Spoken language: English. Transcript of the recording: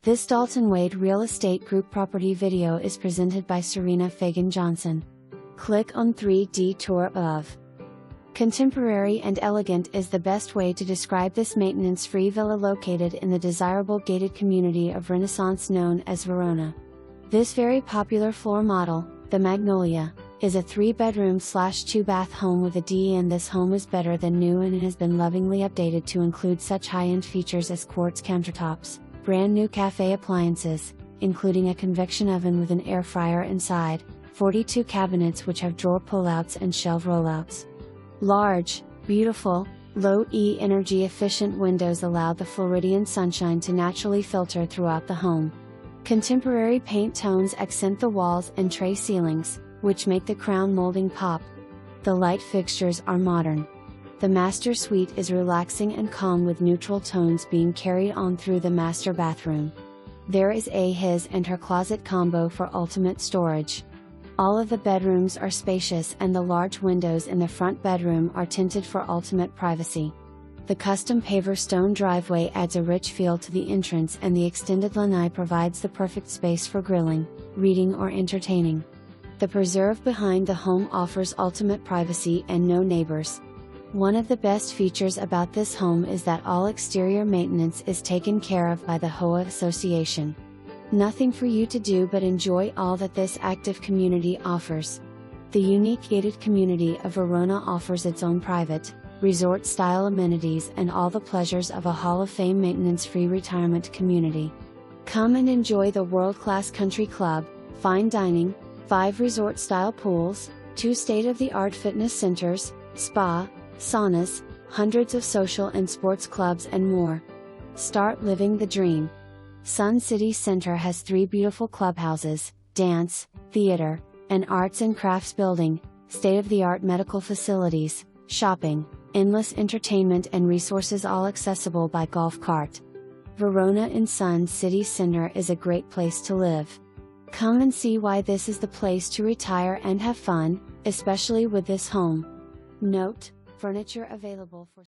This Dalton Wade Real Estate Group property video is presented by Serena Fagan Johnson. Click on 3D tour above. Contemporary and elegant is the best way to describe this maintenance-free villa located in the desirable gated community of Renaissance known as Verona. This very popular floor model, the Magnolia, is a 3-bedroom/2-bath home with a D, and this home is better than new and has been lovingly updated to include such high-end features as quartz countertops, brand new cafe appliances, including a convection oven with an air fryer inside, 42 cabinets which have drawer pullouts and shelf rollouts. Large, beautiful, low-E energy efficient windows allow the Floridian sunshine to naturally filter throughout the home. Contemporary paint tones accent the walls and tray ceilings, which make the crown molding pop. The light fixtures are modern. The master suite is relaxing and calm with neutral tones being carried on through the master bathroom. There is a his and her closet combo for ultimate storage. All of the bedrooms are spacious and the large windows in the front bedroom are tinted for ultimate privacy. The custom paver-stone driveway adds a rich feel to the entrance, and the extended LANAI provides the perfect space for grilling, reading or entertaining. The preserve behind the home offers ultimate privacy and no neighbors. One of the best features about this home is that all exterior maintenance is taken care of by the HOA Association. Nothing for you to do but enjoy all that this active community offers. The unique gated community of Verona offers its own private, resort-style amenities and all the pleasures of a Hall of Fame maintenance-free retirement community. Come and enjoy the world-class country club, fine dining, 5 resort-style pools, 2 state-of-the-art fitness centers, spa, saunas, hundreds of social and sports clubs and more. Start living the dream. Sun City Center has 3 beautiful clubhouses, dance, theater, and arts and crafts building, state-of-the-art medical facilities, shopping, endless entertainment and resources, all accessible by golf cart. Verona in Sun City Center is a great place to live. Come and see why this is the place to retire and have fun, especially with this home. Note: furniture available for